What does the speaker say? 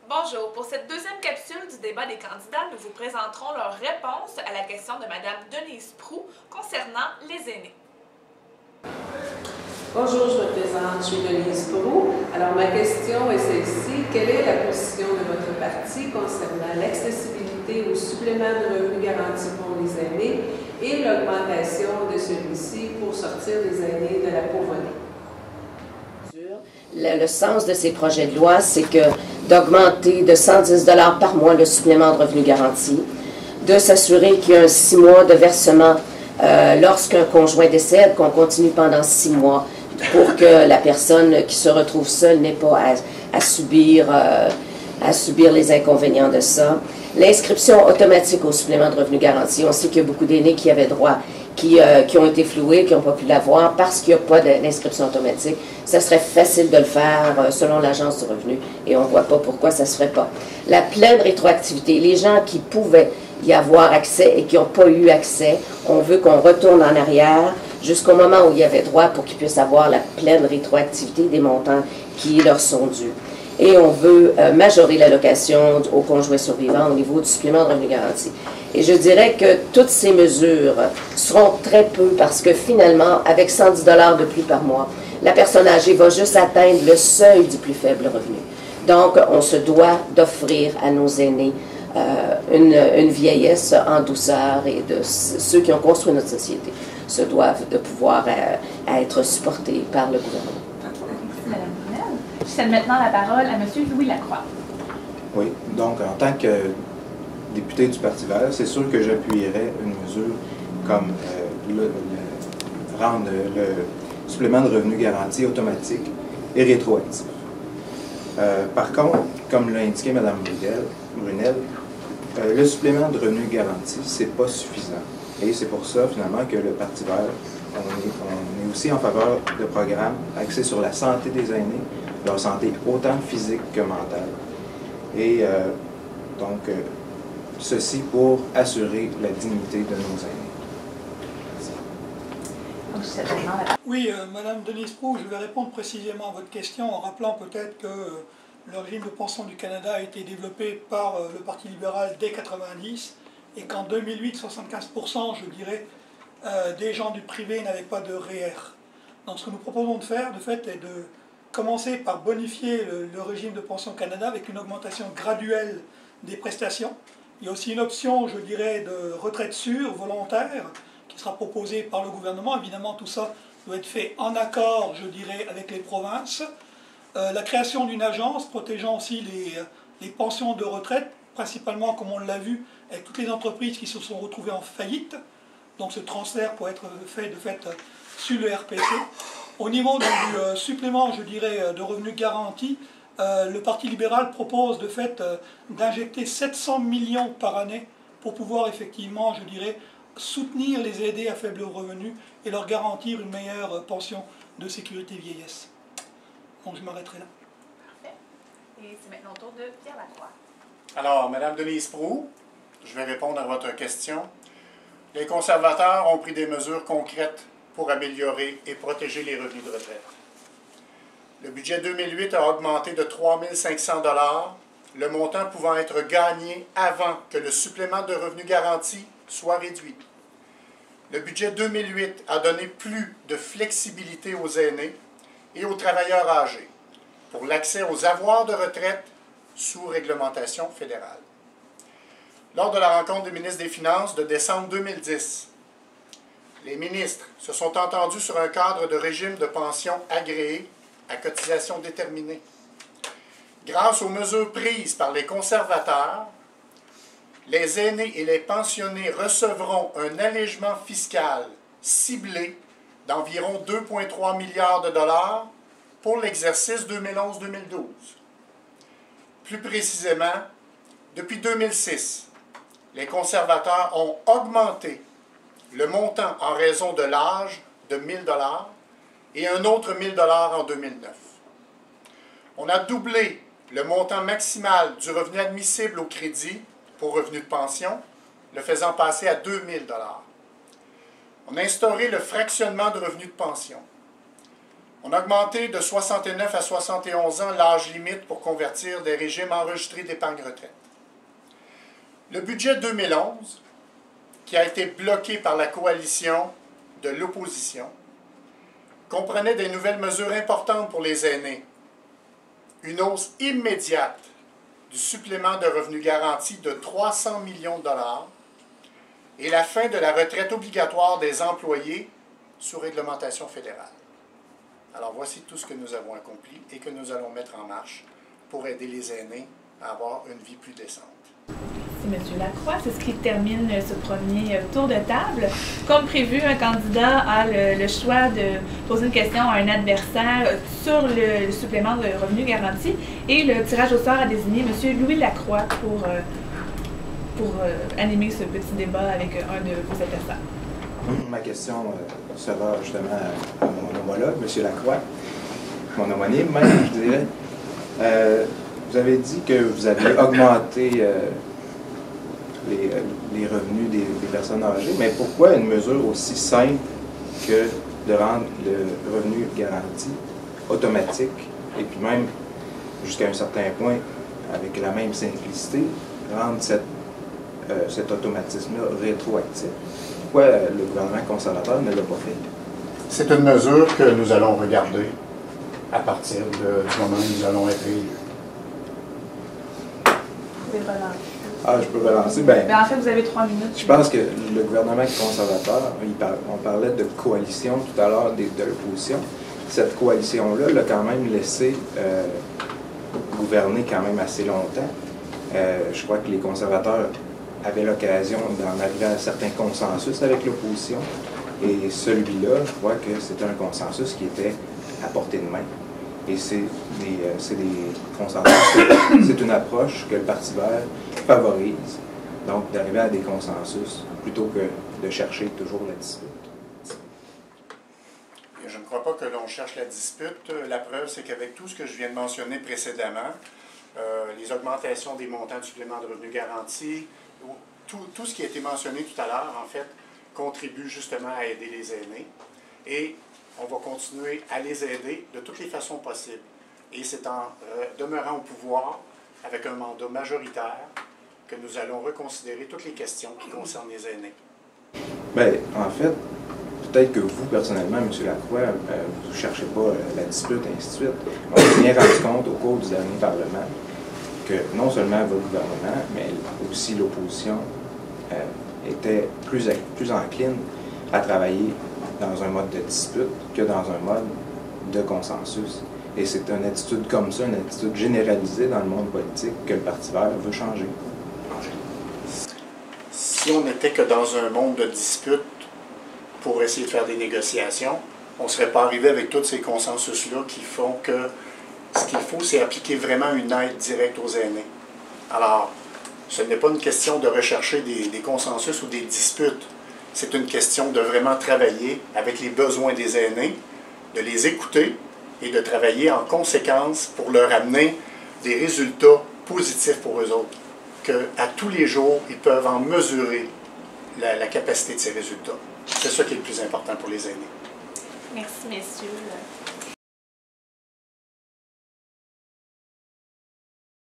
Bonjour, pour cette deuxième capsule du débat des candidats, nous vous présenterons leurs réponses à la question de Mme Denise Proulx concernant les aînés. Bonjour, je suis Denise Proulx. Alors, ma question est celle-ci. Quelle est la position de votre parti concernant l'accessibilité au supplément de revenu garanti pour les aînés et l'augmentation de celui-ci pour sortir les aînés de la pauvreté? Le sens de ces projets de loi, c'est que d'augmenter de 110 $ par mois le supplément de revenu garanti, de s'assurer qu'il y a 6 mois de versement lorsqu'un conjoint décède, qu'on continue pendant 6 mois pour que la personne qui se retrouve seule n'ait pas à subir les inconvénients de ça. L'inscription automatique au supplément de revenu garanti, on sait qu'il y a beaucoup d'aînés qui avaient droit, qui ont été floués, qui n'ont pas pu l'avoir parce qu'il n'y a pas d'inscription automatique. Ça serait facile de le faire selon l'Agence du revenu et on ne voit pas pourquoi ça ne se ferait pas. La pleine rétroactivité, les gens qui pouvaient y avoir accès et qui n'ont pas eu accès, on veut qu'on retourne en arrière jusqu'au moment où il y avait droit pour qu'ils puissent avoir la pleine rétroactivité des montants qui leur sont dus. Et on veut majorer l'allocation aux conjoints survivants au niveau du supplément de revenu garanti. Et je dirais que toutes ces mesures seront très peu parce que finalement, avec 110 $ de plus par mois, la personne âgée va juste atteindre le seuil du plus faible revenu. Donc, on se doit d'offrir à nos aînés une vieillesse en douceur et de ceux qui ont construit notre société se doivent de pouvoir être supportés par le gouvernement. Je cède maintenant la parole à M. Louis Lacroix. Oui, donc en tant que député du Parti vert, c'est sûr que j'appuierais une mesure comme rendre le supplément de revenu garanti automatique et rétroactif. Par contre, comme l'a indiqué Mme Brunel, le supplément de revenu garanti, c'est pas suffisant. Et c'est pour ça, finalement, que le Parti vert, on est aussi en faveur de programmes axés sur la santé des aînés, leur santé autant physique que mentale. Et ceci pour assurer la dignité de nos aînés. Oui, Madame Denise Proulx, je vais répondre précisément à votre question en rappelant peut-être que le régime de pension du Canada a été développé par le Parti libéral dès 1990 et qu'en 2008, 75%, je dirais, des gens du privé n'avaient pas de REER. Donc ce que nous proposons de faire, de fait, est de commencer par bonifier le régime de pension Canada avec une augmentation graduelle des prestations. Il y a aussi une option, je dirais, de retraite sûre, volontaire, qui sera proposée par le gouvernement. Évidemment, tout ça doit être fait en accord, je dirais, avec les provinces. La création d'une agence protégeant aussi les pensions de retraite, principalement, comme on l'a vu, avec toutes les entreprises qui se sont retrouvées en faillite. Donc ce transfert pourrait être fait de fait sur le RPC. Au niveau du supplément, je dirais, de revenus garantis, le Parti libéral propose de fait d'injecter 700 millions par année pour pouvoir effectivement, je dirais, soutenir les aidés à faible revenu et leur garantir une meilleure pension de sécurité vieillesse. Donc je m'arrêterai là. Parfait. Et c'est maintenant au tour de Pierre Lacroix. Alors, Mme Denise Proulx, je vais répondre à votre question. Les conservateurs ont pris des mesures concrètes pour améliorer et protéger les revenus de retraite. Le budget 2008 a augmenté de 3 500 $, le montant pouvant être gagné avant que le supplément de revenu garanti soit réduit. Le budget 2008 a donné plus de flexibilité aux aînés et aux travailleurs âgés pour l'accès aux avoirs de retraite sous réglementation fédérale. Lors de la rencontre des ministres des Finances de décembre 2010, les ministres se sont entendus sur un cadre de régime de pension agréé à cotisation déterminée. Grâce aux mesures prises par les conservateurs, les aînés et les pensionnés recevront un allègement fiscal ciblé d'environ 2,3 milliards de dollars pour l'exercice 2011-2012. Plus précisément, depuis 2006, les conservateurs ont augmenté le montant en raison de l'âge de 1 000 $ et un autre 1 000 $ en 2009. On a doublé le montant maximal du revenu admissible au crédit pour revenu de pension, le faisant passer à 2 000 $. On a instauré le fractionnement de revenus de pension. On a augmenté de 69 à 71 ans l'âge limite pour convertir des régimes enregistrés d'épargne retraite. Le budget 2011, qui a été bloqué par la coalition de l'opposition, comprenait des nouvelles mesures importantes pour les aînés. Une hausse immédiate du supplément de revenu garanti de 300 millions de dollars et la fin de la retraite obligatoire des employés sous réglementation fédérale. Alors voici tout ce que nous avons accompli et que nous allons mettre en marche pour aider les aînés à avoir une vie plus décente. Merci, M. Lacroix. C'est ce qui termine ce premier tour de table. Comme prévu, un candidat a le choix de poser une question à un adversaire sur le supplément de revenu garanti et le tirage au sort a désigné M. Louis Lacroix pour animer ce petit débat avec un de vos adversaires. Ma question sera justement à mon homologue, M. Lacroix, mon homonyme même, je dirais. Vous avez dit que vous aviez augmenté les revenus des personnes âgées, mais pourquoi une mesure aussi simple que de rendre le revenu garanti automatique et puis même jusqu'à un certain point, avec la même simplicité, rendre cet automatisme-là rétroactif? Pourquoi le gouvernement conservateur ne l'a pas fait? C'est une mesure que nous allons regarder à partir du moment où nous allons être élus. Vous pouvez relancer. Ah, je peux relancer? Ben, en fait, vous avez 3 minutes. Je pense que le gouvernement conservateur, on parlait de coalition tout à l'heure de l'opposition. Cette coalition-là l'a quand même laissé gouverner quand même assez longtemps. Je crois que les conservateurs avaient l'occasion d'en arriver à un certain consensus avec l'opposition. Et celui-là, je crois que c'était un consensus qui était à portée de main. Et c'est des consensus, c'est une approche que le Parti vert favorise, donc d'arriver à des consensus plutôt que de chercher toujours la dispute. Je ne crois pas que l'on cherche la dispute. La preuve, c'est qu'avec tout ce que je viens de mentionner précédemment, les augmentations des montants de supplément de revenu garanti, tout ce qui a été mentionné tout à l'heure, en fait, contribue justement à aider les aînés. Et on va continuer à les aider de toutes les façons possibles. Et c'est en demeurant au pouvoir, avec un mandat majoritaire, que nous allons reconsidérer toutes les questions qui concernent les aînés. Bien, en fait, peut-être que vous, personnellement, M. Lacroix, vous ne cherchez pas la dispute, et ainsi de suite. On s'est bien rendu compte au cours du dernier Parlement que non seulement votre gouvernement, mais aussi l'opposition était plus encline à travailler dans un mode de dispute que dans un mode de consensus. Et c'est une attitude comme ça, une attitude généralisée dans le monde politique que le Parti vert veut changer. Si on n'était que dans un monde de dispute pour essayer de faire des négociations, on ne serait pas arrivé avec tous ces consensus-là qui font que ce qu'il faut, c'est appliquer vraiment une aide directe aux aînés. Alors, ce n'est pas une question de rechercher des consensus ou des disputes. C'est une question de vraiment travailler avec les besoins des aînés, de les écouter et de travailler en conséquence pour leur amener des résultats positifs pour eux autres. Qu'à tous les jours, ils peuvent en mesurer la capacité de ces résultats. C'est ça qui est le plus important pour les aînés. Merci, messieurs.